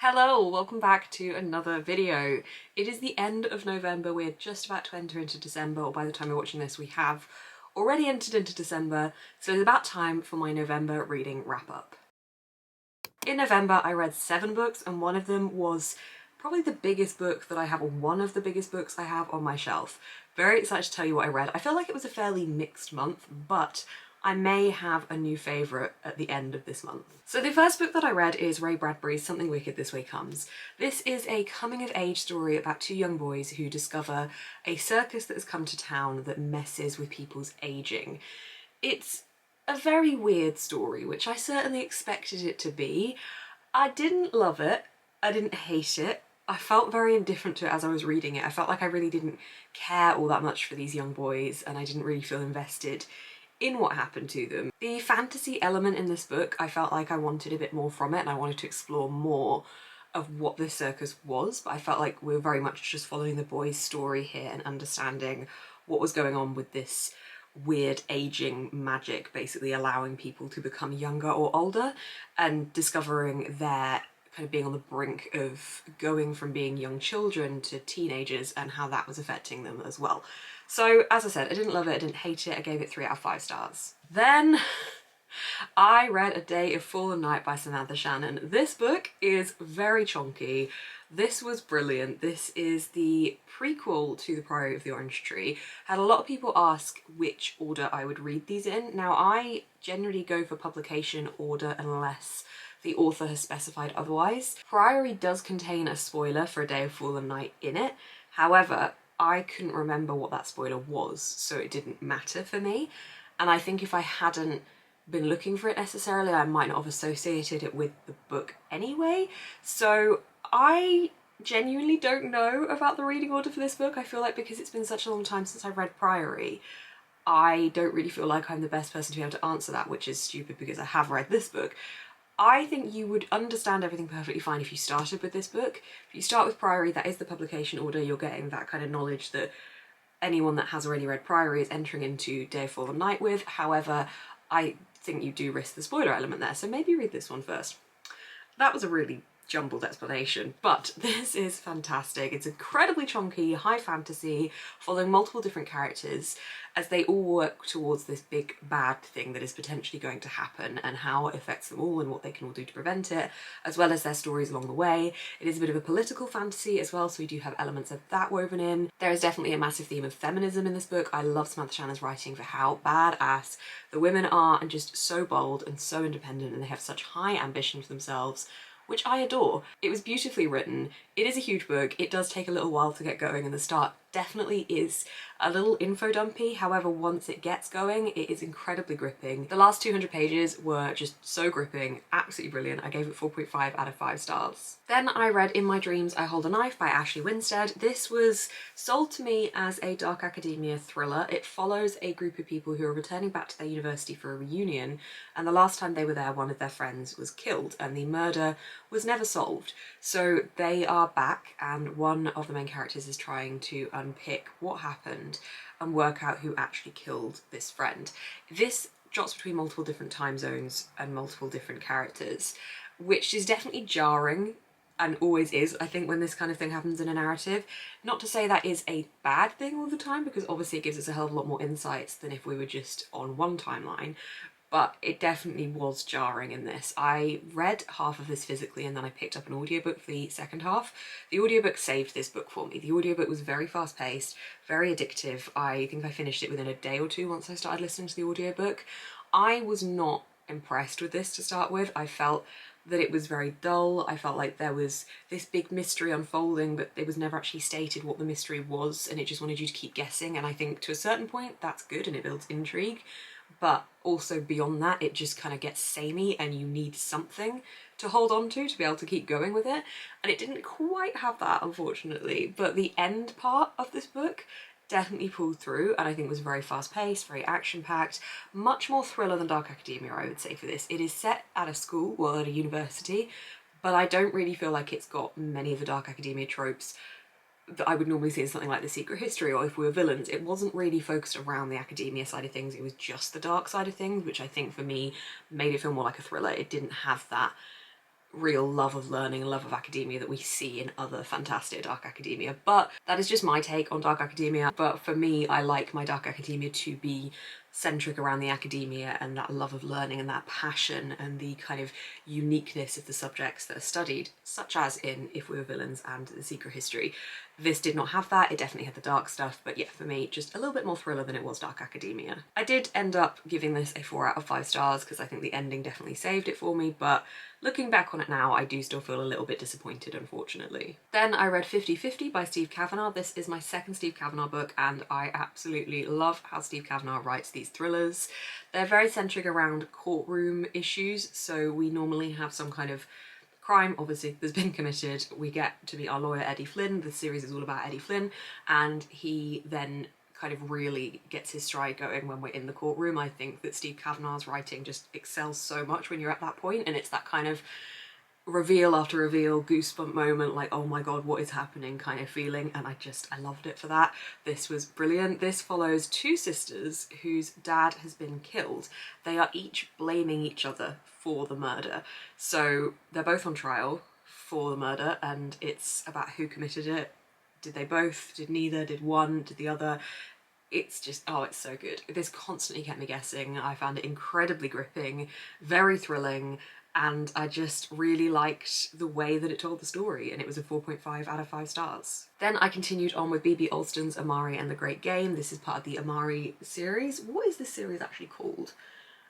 Hello, welcome back to another video. It is the end of November, we're just about to enter into December, or by the time you're watching this we have already entered into December, so it's about time for my November reading wrap up. In November I read 7 books and one of them was probably the biggest book that I have, or one of the biggest books I have on my shelf. Very excited to tell you what I read. I feel like it was a fairly mixed month, but I may have a new favourite at the end of this month. So the first book that I read is Ray Bradbury's Something Wicked This Way Comes. This is a coming-of-age story about 2 young boys who discover a circus that has come to town that messes with people's ageing. It's a very weird story, which I certainly expected it to be. I didn't love it, I didn't hate it. I felt very indifferent to it as I was reading it. I felt like I really didn't care all that much for these young boys and I didn't really feel invested in what happened to them. The fantasy element in this book, I felt like I wanted a bit more from it and I wanted to explore more of what this circus was, but I felt like we were very much just following the boys' story here and understanding what was going on with this weird aging magic, basically allowing people to become younger or older and discovering their kind of being on the brink of going from being young children to teenagers and how that was affecting them as well. So as I said, I didn't love it, I didn't hate it, I gave it 3 out of 5 stars. Then I read A Day of Fallen Night by Samantha Shannon. This book is very chonky. This was brilliant. This is the prequel to The Priory of the Orange Tree. Had a lot of people ask which order I would read these in. Now I generally go for publication order unless the author has specified otherwise. Priory does contain a spoiler for A Day of Fallen Night in it. However, I couldn't remember what that spoiler was, so it didn't matter for me. And I think if I hadn't been looking for it necessarily, I might not have associated it with the book anyway. So I genuinely don't know about the reading order for this book. I feel like because it's been such a long time since I read Priory, I don't really feel like I'm the best person to be able to answer that, which is stupid because I have read this book. I think you would understand everything perfectly fine if you started with this book. If you start with Priory, that is the publication order, you're getting that kind of knowledge that anyone that has already read Priory is entering into Day of Fallen Night with. However, I think you do risk the spoiler element there, so maybe read this one first. That was a really jumbled explanation, but this is fantastic. It's incredibly chonky, high fantasy, following multiple different characters as they all work towards this big bad thing that is potentially going to happen and how it affects them all and what they can all do to prevent it, as well as their stories along the way. It is a bit of a political fantasy as well, so we do have elements of that woven in. There is definitely a massive theme of feminism in this book. I love Samantha Shannon's writing for how badass the women are and just so bold and so independent, and they have such high ambition for themselves, which I adore. It was beautifully written. It is a huge book. It does take a little while to get going, and the start definitely is a little info dumpy. However, once it gets going, it is incredibly gripping. The last 200 pages were just so gripping, absolutely brilliant. I gave it 4.5 out of 5 stars. Then I read In My Dreams I Hold a Knife by Ashley Winstead. This was sold to me as a dark academia thriller. It follows a group of people who are returning back to their university for a reunion, and the last time they were there, one of their friends was killed and the murder was never solved. So they are back and one of the main characters is trying to unpick what happened and work out who actually killed this friend. This drops between multiple different time zones and multiple different characters, which is definitely jarring and always is, I think, when this kind of thing happens in a narrative. Not to say that is a bad thing all the time, because obviously it gives us a hell of a lot more insights than if we were just on one timeline, but it definitely was jarring in this. I read half of this physically and then I picked up an audiobook for the second half. The audiobook saved this book for me. The audiobook was very fast paced, very addictive. I think I finished it within a day or 2 once I started listening to the audiobook. I was not impressed with this to start with. I felt that it was very dull. I felt like there was this big mystery unfolding, but it was never actually stated what the mystery was, and it just wanted you to keep guessing. And I think to a certain point that's good and it builds intrigue, but also beyond that it just kind of gets samey and you need something to hold on to be able to keep going with it, and it didn't quite have that, unfortunately. But the end part of this book definitely pulled through and I think was very fast paced, very action packed, much more thriller than Dark Academia, I would say, for this. It is set at a school, well, at a university, but I don't really feel like it's got many of the Dark Academia tropes that I would normally see in something like The Secret History or If We Were Villains. It wasn't really focused around the academia side of things, it was just the dark side of things, which I think for me made it feel more like a thriller. It didn't have that real love of learning and love of academia that we see in other fantastic dark academia. But that is just my take on dark academia. But for me, I like my dark academia to be centric around the academia and that love of learning and that passion and the kind of uniqueness of the subjects that are studied, such as in If We Were Villains and The Secret History. This did not have that. It definitely had the dark stuff, but yeah, for me, just a little bit more thriller than it was dark academia. I did end up giving this a 4 out of 5 stars because I think the ending definitely saved it for me, but looking back on it now, I do still feel a little bit disappointed, unfortunately. Then I read 50/50 by Steve Kavanagh. This is my second Steve Kavanagh book, and I absolutely love how Steve Kavanagh writes these thrillers. They're very centric around courtroom issues, so we normally have some kind of crime, obviously, that's been committed. We get to meet our lawyer, Eddie Flynn. The series is all about Eddie Flynn, and he then kind of really gets his stride going when we're in the courtroom. I think that Steve Kavanagh's writing just excels so much when you're at that point, and it's that kind of reveal after reveal, goosebump moment, like, oh my god, what is happening kind of feeling, and I loved it for that. This was brilliant. This follows two sisters whose dad has been killed. They are each blaming each other for the murder. So they're both on trial for the murder, and it's about who committed it. Did they both? Did neither? Did one? Did the other? It's just, oh, it's so good. This constantly kept me guessing. I found it incredibly gripping, very thrilling, and I just really liked the way that it told the story, and it was a 4.5 out of 5 stars. Then I continued on with B.B. Alston's Amari and the Great Game. This is part of the Amari series. What is this series actually called?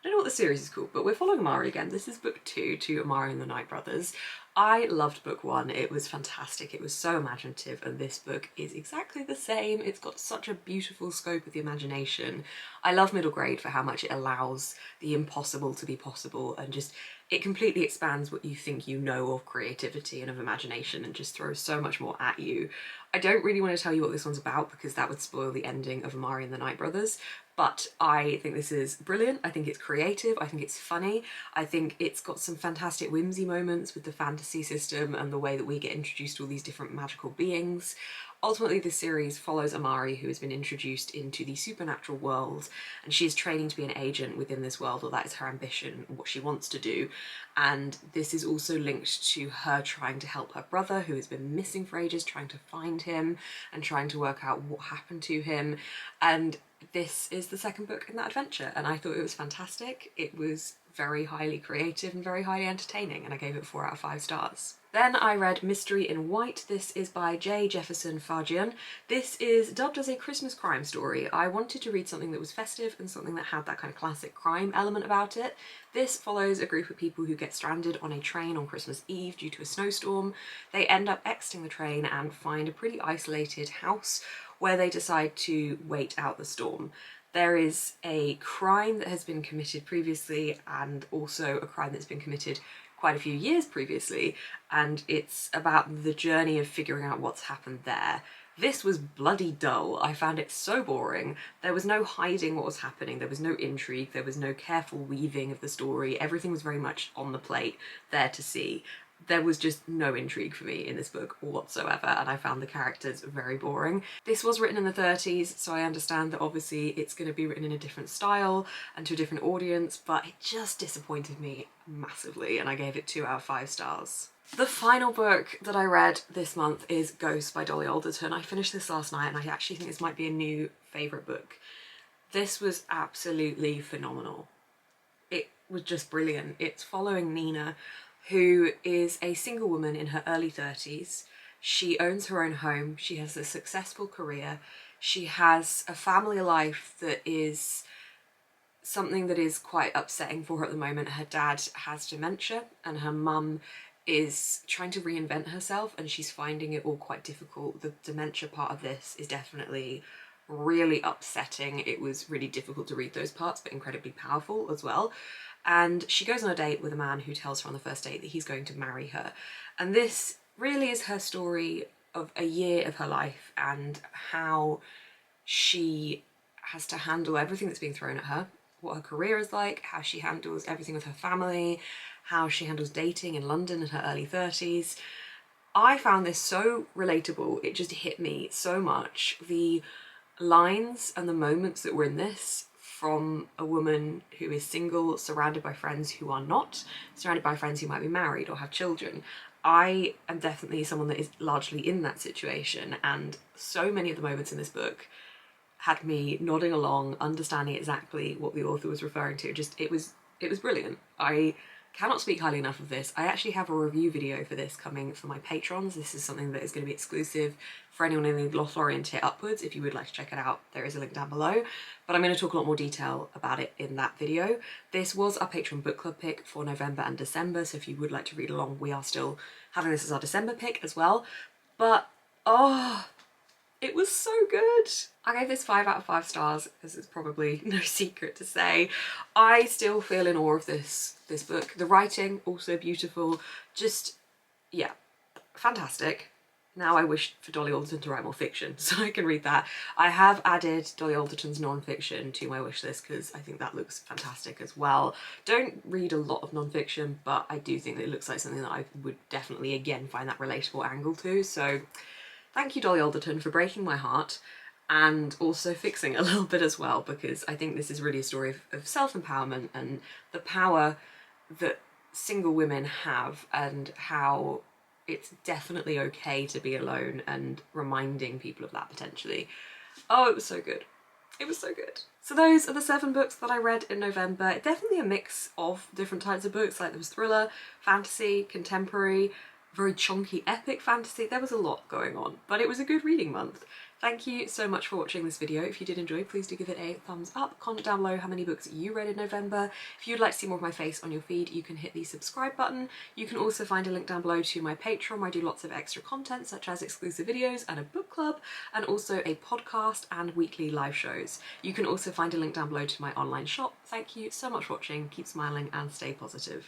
I don't know what the series is called, but we're following Amari again. This is book 2 to Amari and the Night Brothers. I loved book 1. It was fantastic. It was so imaginative, and this book is exactly the same. It's got such a beautiful scope of the imagination. I love middle grade for how much it allows the impossible to be possible, and just it completely expands what you think you know of creativity and of imagination and just throws so much more at you. I don't really want to tell you what this one's about because that would spoil the ending of Amari and the Night Brothers, but I think this is brilliant. I think it's creative. I think it's funny. I think it's got some fantastic whimsy moments with the fantasy system and the way that we get introduced to all these different magical beings. Ultimately, this series follows Amari, who has been introduced into the supernatural world, and she is training to be an agent within this world, or that is her ambition, what she wants to do. And this is also linked to her trying to help her brother, who has been missing for ages, trying to find him and trying to work out what happened to him. And this is the second book in that adventure, and I thought it was fantastic. It was very highly creative and very highly entertaining, and I gave it 4 out of 5 stars. Then I read Mystery in White. This is by J. Jefferson Farjian. This is dubbed as a Christmas crime story. I wanted to read something that was festive and something that had that kind of classic crime element about it. This follows a group of people who get stranded on a train on Christmas Eve due to a snowstorm. They end up exiting the train and find a pretty isolated house where they decide to wait out the storm. There is a crime that has been committed previously, and also a crime that's been committed quite a few years previously, and it's about the journey of figuring out what's happened there. This was bloody dull. I found it so boring. There was no hiding what was happening, there was no intrigue, there was no careful weaving of the story. Everything was very much on the plate, there to see. There was just no intrigue for me in this book whatsoever, and I found the characters very boring. This was written in the 30s, so I understand that obviously it's going to be written in a different style and to a different audience, but it just disappointed me massively, and I gave it 2 out of 5 stars. The final book that I read this month is Ghost by Dolly Alderton. I finished this last night, and I actually think this might be a new favourite book. This was absolutely phenomenal. It was just brilliant. It's following Nina, who is a single woman in her early 30s. She owns her own home, she has a successful career, she has a family life that is something that is quite upsetting for her at the moment. Her dad has dementia and her mum is trying to reinvent herself, and she's finding it all quite difficult. The dementia part of this is definitely really upsetting. It was really difficult to read those parts, but incredibly powerful as well. And she goes on a date with a man who tells her on the first date that he's going to marry her. And this really is her story of a year of her life and how she has to handle everything that's being thrown at her, what her career is like, how she handles everything with her family, how she handles dating in London in her early 30s. I found this so relatable. It just hit me so much. The lines and the moments that were in this from a woman who is single, surrounded by friends who are not, surrounded by friends who might be married or have children. I am definitely someone that is largely in that situation, and so many of the moments in this book had me nodding along, understanding exactly what the author was referring to. Just, it was brilliant. I cannot speak highly enough of this. I actually have a review video for this coming for my patrons. This is something that is going to be exclusive for anyone in the Lothlorien tier upwards. If you would like to check it out, there is a link down below. But I'm going to talk a lot more detail about it in that video. This was our Patreon book club pick for November and December, so if you would like to read along, we are still having this as our December pick as well. But, oh, it was so good. I gave this 5 out of 5 stars, as it's probably no secret to say. I still feel in awe of this book. The writing, also beautiful. Just, yeah, fantastic. Now I wish for Dolly Alderton to write more fiction so I can read that. I have added Dolly Alderton's non-fiction to my wish list because I think that looks fantastic as well. Don't read a lot of non-fiction, but I do think that it looks like something that I would definitely, again, find that relatable angle to. So thank you, Dolly Alderton, for breaking my heart and also fixing it a little bit as well, because I think this is really a story of self-empowerment and the power that single women have and how it's definitely okay to be alone, and reminding people of that potentially. Oh, it was so good. It was so good. So those are the 7 books that I read in November. Definitely a mix of different types of books, like there was thriller, fantasy, contemporary, very chunky epic fantasy. There was a lot going on, but it was a good reading month. Thank you so much for watching this video. If you did enjoy, please do give it a thumbs up. Comment down below how many books you read in November. If you'd like to see more of my face on your feed, you can hit the subscribe button. You can also find a link down below to my Patreon, where I do lots of extra content, such as exclusive videos and a book club, and also a podcast and weekly live shows. You can also find a link down below to my online shop. Thank you so much for watching. Keep smiling and stay positive.